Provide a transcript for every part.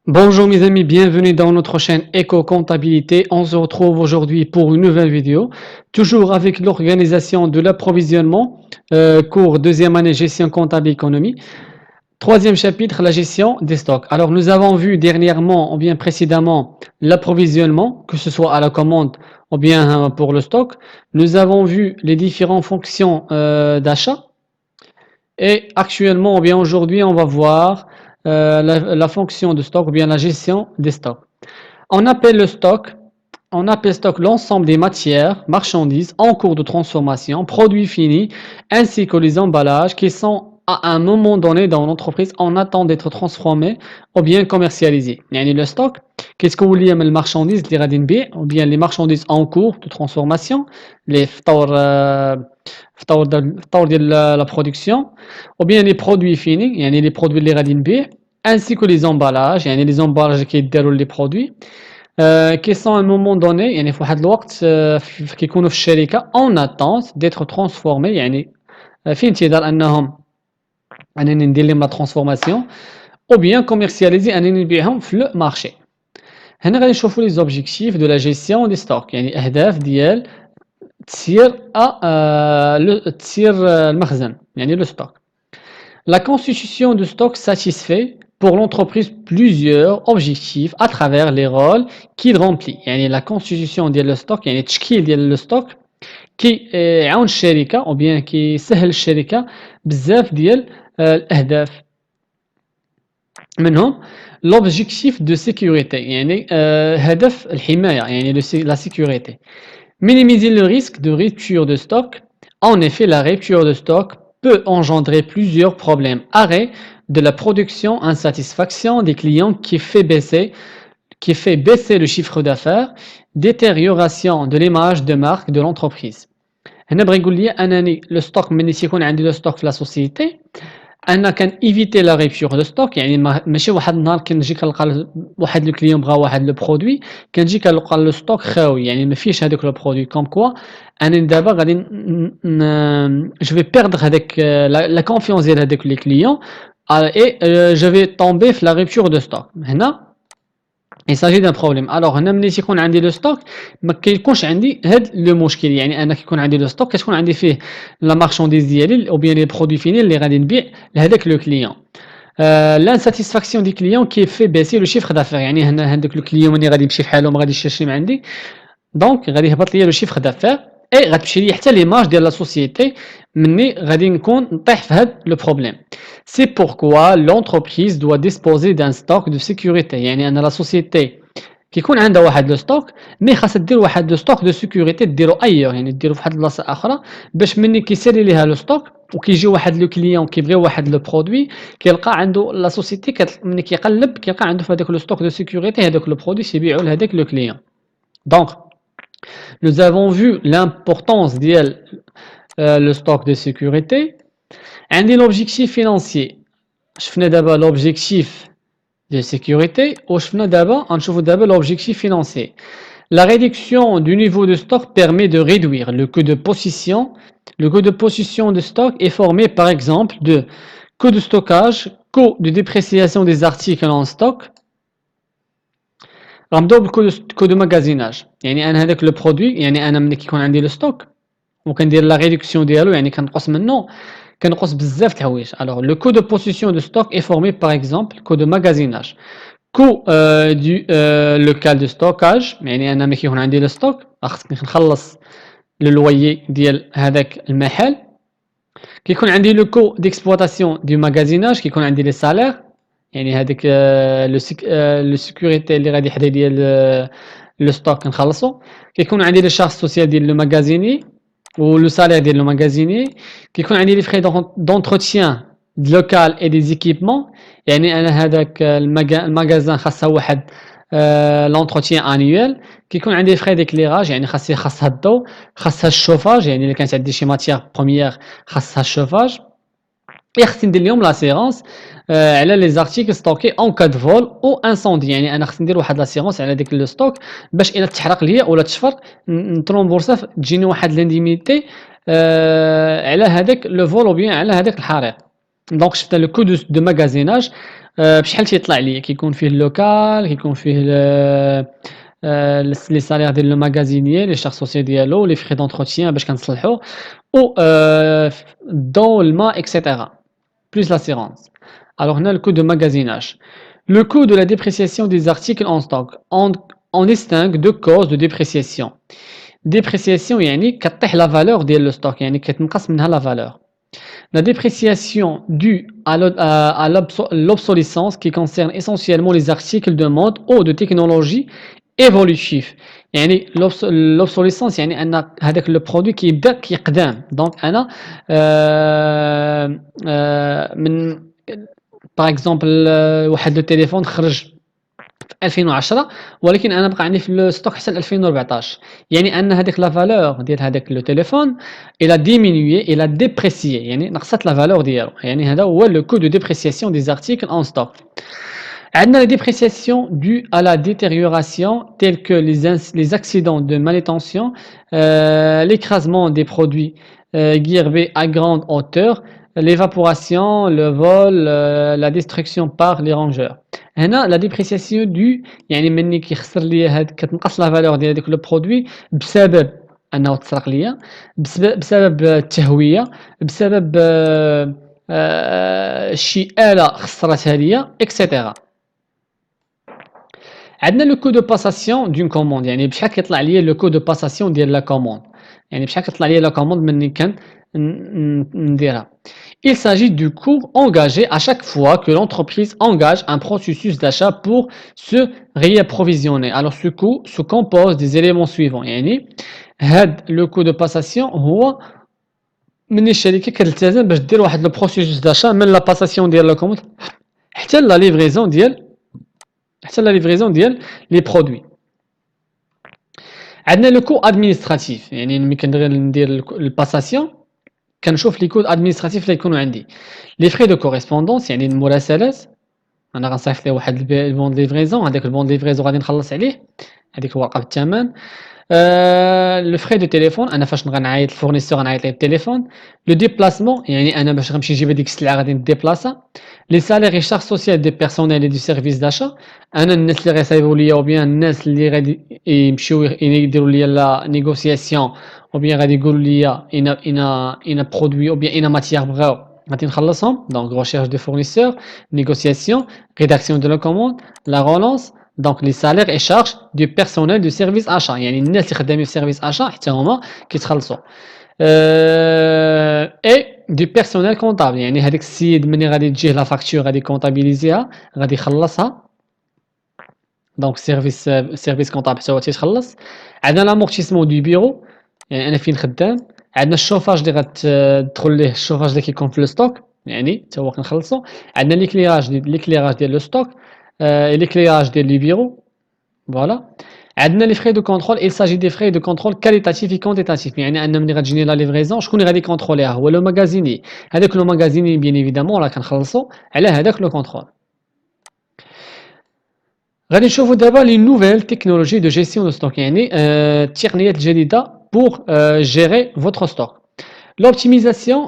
Bonjour mes amis, bienvenue dans notre chaîne Eco Comptabilité. On se retrouve aujourd'hui pour une nouvelle vidéo, toujours avec l'organisation de l'approvisionnement, cours deuxième année gestion comptable économie. Troisième chapitre, la gestion des stocks. Alors nous avons vu dernièrement ou bien précédemment l'approvisionnement, que ce soit à la commande ou bien pour le stock. Nous avons vu les différentes fonctions d'achat. Et actuellement, ou bien aujourd'hui, on va voir la fonction de stock ou bien la gestion des stocks. On appelle le stock, on appelle stock l'ensemble des matières, marchandises en cours de transformation, produits finis, ainsi que les emballages qui sont à un moment donné dans l'entreprise en attente d'être transformés ou bien commercialisés. يعني le stock, qu'est-ce que vous voulez من المارchandises اللي غادي نبيع ou bien les marchandises en cours de transformation, les فطور ديال la production ou bien les produits finis, يعني les produits اللي غادي نبيع, ainsi que les emballages, يعني les emballages كيديروا les produits qui sont à un moment donné يعني في واحد الوقت كيكونوا في الشركة en attente d'être transformés يعني في انتظار انني ندير لهم لا ترانسفورماسيون ou bien commercialiser انني نبيعهم في لو مارشي. هنا غادي نشوفوا لي زوبجيكتيف دو لا جيستيون دي ستوك يعني اهداف ديال تسيير المخزن يعني لو ستوك. La constitution de stock satisfait pour l'entreprise plusieurs objectifs à travers les rôles qu'il remplit. يعني la constitution ديال le stock يعني التشكيل ديال le stock كيعاون الشركة ou bien كيسهل الشركة بزاف ديال الأهداف. منهم l'objectif de sécurité يعني هدف الحماية يعني la sécurité. Minimiser le risque de rupture de stock. En effet, la rupture de stock peut engendrer plusieurs problèmes. Arrêt de la production, insatisfaction des clients qui fait baisser le chiffre d'affaires, détérioration de l'image de marque de l'entreprise. هنا بغا يقول لي انني لو ستوك ملي تيكون عندي لو ستوك في لا سوسيتي انا كان ايفيتي لا ريبتور دو ستوك يعني ماشي واحد النهار كنجي كنلقى واحد لو كليون بغا واحد لو برودوي كنجي كنلقى لو ستوك خاوي يعني ما فيهش هذاك لو برودوي كوم كوا انا دابا غادي جو في بيردر هذاك لا كونفيونس ديال هذاك لي كليون اي جو في تومبي في لا ريبتور دو ستوك. هنا il s'agit d'un problème. Alors هنا ملي تيكون عندي لو ستوك ما كيكونش عندي هاد لو مشكل يعني انا كيكون عندي لو ستوك كتكون عندي فيه لا مارشانديز ديالي او بيان لي برودوي فيني اللي غادي نبيع لهذاك لو كليون. لانساتيسفاكسيون دي كليون كي في بيسي لو شيفر دافير يعني هنا هذاك لو كليون ملي غادي يمشي بحالو ما غاديش يشري من عندي دونك غادي يهبط ليا لو شيفر دافير اي غتمشي ليا حتى ليماج ديال لا سوسيتي مني غادي نكون نطيح في هاد لو بروبليم. C'est pourquoi l'entreprise doit disposer d'un stock de sécurité يعني أن لا سوسيتي كيكون عندها واحد لو ستوك مي خاصها دير واحد لو ستوك دو سيكوريتي ديرو ايور يعني ديرو فواحد البلاصه اخرى باش مني كيسالي ليها لو ستوك وكيجي واحد لو كليون كيبغي واحد لو برودوي كيلقى عنده لا سوسيتي ملي كيقلب كيلقى عنده في هذاك لو ستوك دو سيكوريتي هذاك لو برودوي تيبيعو لهذاك لو كليون. دونك nous avons vu l'importance ديال le stock de sécurité. عندي l'objectif financier شفنا دابا l'objectif de sécurité وشفنا دابا غنشوفوا دابا l'objectif financier. La réduction du niveau de stock permet de réduire le coût de possession. Le coût de possession de stock est formé par exemple de coût de stockage, coût de dépréciation des articles en stock. غنبداو بالكو دو ماغازيناج يعني انا هذاك لو برودوي يعني انا ملي كيكون عندي لو ستوك وكندير لا ريدكسيون ديالو يعني كنقص منه كنقص بزاف د الحوايج. الوغ لو كو دو بوسيسيون دو ستوك اي فورمي باغ اكزومبل كو دو ماغازيناج كو دو لوكال دو ستوكاج يعني انا ملي كيكون عندي لو ستوك خصني نخلص لو لويي ديال هذاك المحل. كيكون عندي لو كو ديكسبلوطاسيون دو ماغازيناج كيكون عندي لي سالير يعني هذاك لو سيكوريتي اللي غادي حدا ديال لو ستوك نخلصو. كيكون عندي لي شارج سوسيال ديال لو ماغازيني و لو سالير ديال لو ماغازيني. كيكون عندي لي فري دونتروتيان لوكال اي دي زيكيبمون يعني انا هذاك الماغازان خاصها واحد لونتروتيان انيوال. كيكون عندي فري ديكليراج يعني خاصها الضوء خاصها الشوفاج يعني الا كانت عندي شي ماتيير بروميير خاصها الشوفاج. خصني ندير لهم لاسيرونس على لي زارتيكل ستوكي اون كاد فول او انسوندي يعني انا خصني ندير واحد لاسيرونس على ديك لو ستوك باش الا تحرق ليا ولا تشفر نترومبورسا تجيني واحد لانديميتي على هذاك لو فول او بيان على هذاك الحريق. دونك شفنا لو كو دو ماغازيناج بشحال تيطلع ليا كيكون فيه اللوكال كيكون فيه لي سالير ديال لو ماغازينيي لي شارج سوسيال ديالو لي فخي دونتروتيان باش كنصلحوه و الضو الماء اكسيتيرا plus l'assurance. Alors, on a le coût de magasinage. Le coût de la dépréciation des articles en stock. On distingue deux causes de dépréciation. Dépréciation, يعني كطيح la valeur ديال le stock, يعني كتنقص منها la valeur. La dépréciation due à l'obsolescence qui concerne essentiellement les articles de mode ou de technologie évolutive. يعني l'obsolescence يعني ان هذاك لو برودوي كيبدا كيقدام دونك انا من باغ اكزومبل واحد التليفون خرج في 2010 ولكن انا بقى عندي في الستوك حتى ل 2014 يعني ان هذيك لا فالور ديال هذاك لو تليفون الى ديمينوي الى ديبريسيي يعني نقصت لا فالور ديالو يعني هذا هو لو كو دو ديبريسياسيون دي زارتيكل اون ستوك. عندنا la dépréciation due à la détérioration telle que les accidents de manutention, l'écrasement des produits guérbés à grande hauteur, l'évaporation, le vol, la destruction par les rongeurs. هنا la dépréciation due يعني مني كيخسر ليا هاد كتنقص لا فالور ديال داك لو برودوي بسبب انه تسرق ليا بسبب التهويه بسبب شي آلة خسرتها ليا اكسيتيرا. عندنا لو كو دو باساسيون دون كوموند يعني بشحال كيطلع ليا لو كو دو باساسيون ديال لا كوموند يعني بشحال كتطلع ليا لا كوموند مني كان نديرها. Il s'agit du coût engagé à chaque fois que l'entreprise engage un processus d'achat pour se réapprovisionner. Alors ce coût se compose des éléments suivants يعني هاد لو كو دو باساسيون هو من الشركه كتلتزم باش دير واحد لو بروسيسوس داشا من لا باساسيون ديال لا كوموند حتى لا ليفريزون ديال لي برودوي. عندنا لو كو ادمينستراتيف يعني ملي كندير الباساسيون كنشوف لي كود ادمينستراتيف اللي يكونوا عندي لي فري دو كوريسبوندونس يعني المراسلات انا غنصيفط ليه واحد البون ليفريزون هذاك البون ليفريزون غادي نخلص عليه هذيك الورقه بالثمن لو فري دو تليفون انا فاش غنعيط الفورنيسور غنعيط ليه بالتليفون لو ديبلاسمون يعني انا باش غنمشي نجيب هذيك السلعه غادي نديبلاسا لي سالير اي شارج سوسيال دي بيرسونيل دي سيرفيس داشا انا الناس اللي غيصايبوا ليا او بيان الناس اللي غادي يمشيو يديروا ليا لا نيغوسياسيون او بيان غادي يقولوا ليا ان برودوي او بيان ان ماتيير بغاو غادي نخلصهم دونك ريشيرش دو فورنيسور négociation rédaction de la commande la relance donc les salaires et charges du personnel du service achat يعني الناس اللي خدامين في سيرفيس achat حتى هما كيتخلصوا et du personnel comptable يعني هذاك السيد ملي غادي تجيه لا فاكتور غادي كونطابيليزيها غادي يخلصها دونك سيرفيس كونطابل حتى هو تيتخلص. عندنا لامورتيسمون دو بيرو يعني انا فين خدام. عندنا الشوفاج اللي غتدخل ليه الشوفاج اللي كيكون في الستوك يعني حتى هو كنخلصو. عندنا ليكليراج ديال لو ستوك ليكليراج ديال لي بيرو فوالا. عندنا لي فري دو كونترول il s'agit des frais de contrôle qualitatif et quantitatif يعني ان ملي غتجيني لا ليفريزون شكون اللي غادي كونتروليها هو لو ماغازيني هذاك لو ماغازيني بيان ايفيدامون راه كنخلصو على هذاك لو كونترول. غادي نشوفوا دابا لي نوفيل تكنولوجي دو جيستيون دو ستوك يعني التقنيات الجديده pour gérer votre stock. L'optimisation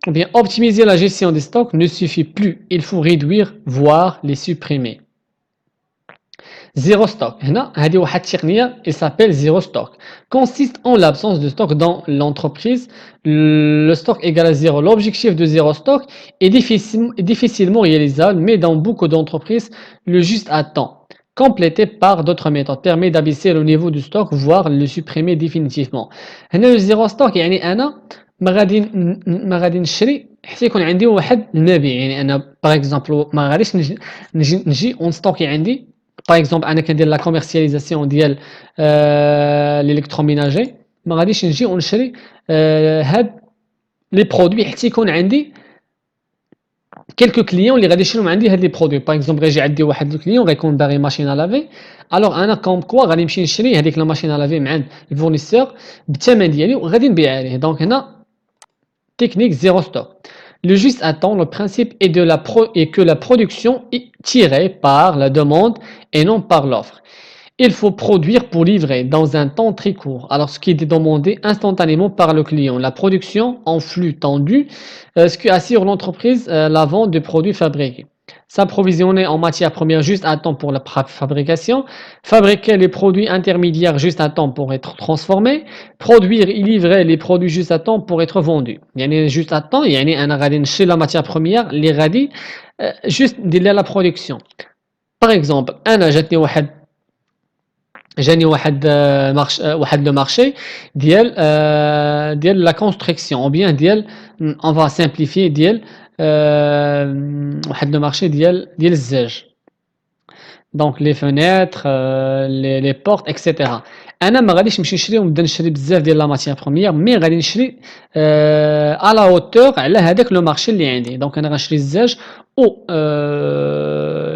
ou bien optimiser la gestion des stocks ne suffit plus, il faut réduire voire les supprimer. Zéro stock. هنا هذه واحد التقنيه il s'appelle zéro stock. Consiste en l'absence de stock dans l'entreprise. Le stock égale à zéro. L'objectif de zéro stock est difficilement réalisable, mais dans beaucoup d'entreprises, le juste à temps, complété par d'autres méthodes, permet d'abaisser le niveau du stock, voire le supprimer définitivement. هنا le zéro stock يعني أنا ما غادي نشري حتى يكون عندي واحد المبيع يعني أنا باغ اكزومبل ما غاديش نجي اون ستوكي عندي باغ اكزومبل انا كندير لا كوميرسياليزاسيون ديال الالكتروميناجي ما غاديش نجي ونشري هاد لي برودوي حتى يكون عندي كيلكو كليون اللي غادي يشريو عندي هاد لي برودوي باغ اكزومبل غيجي عندي واحد الكليون غيكون باغي ماشين لافي الوغ انا كوم كوا غادي نمشي نشري هذيك لا ماشين لافي من عند الفورنيسور بالثمن ديالي وغادي نبيعها ليه دونك هنا technique zéro stock. Le juste à temps, le principe est que la production est tirée par la demande et non par l'offre. il faut produire pour livrer dans un temps très court. Alors, ce qui est demandé instantanément par le client, la production en flux tendu, ce qui assure l'entreprise la vente de produits fabriqués. S'approvisionner en matières premières juste à temps pour la fabrication, fabriquer les produits intermédiaires juste à temps pour être transformés, produire et livrer les produits juste à temps pour être vendus. يعني juste à temps يعني أنا غادي نشري la matière première اللي غادي juste ندير لها la production. Par exemple, أنا جاني واحد لو مارشي ديال لا كونستركسيون او بيان ديال اون فا سامبليفي ديال واحد لو مارشي ديال الزاج دونك لي فونيتر لي بورت اكسيتيرا انا ما غاديش نمشي نشري ونبدا نشري بزاف ديال لا ماتيير بروميير مي غادي نشري على هوتور على هذاك لو مارشي اللي عندي دونك انا غنشري الزاج او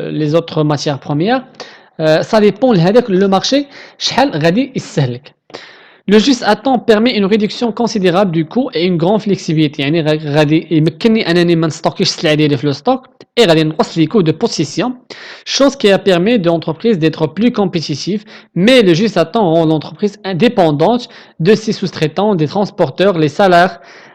لي زوتر ماتيير بروميير ça dépend لهذاك لو مارشي شحال غادي يستهلك. Le juste à temps permet une réduction considérable du coût et une grande flexibilité. يعني غادي يمكنني انني ما نستوكيش السلعه ديالي في لو ستوك et غادي نقص les coûts de possession, chose qui a permis de l'entreprise d'être plus compétitive, mais le juste à temps rend l'entreprise indépendante de ses sous-traitants, des transporteurs,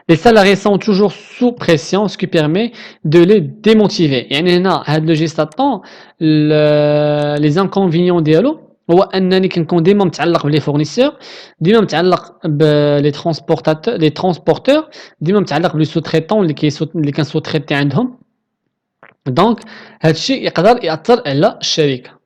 les salariés sont toujours sous pression, ce qui permet de les démotiver. يعني هنا هاد le juste à temps les inconvénients ديالو هو انني كنكون ديما متعلق بلي فورنيسور ديما متعلق لي ترونسبورتور ديما متعلق بلي سو تريتون اللي كان سو تريتي عندهم دونك هادشي يقدر ياثر على الشركه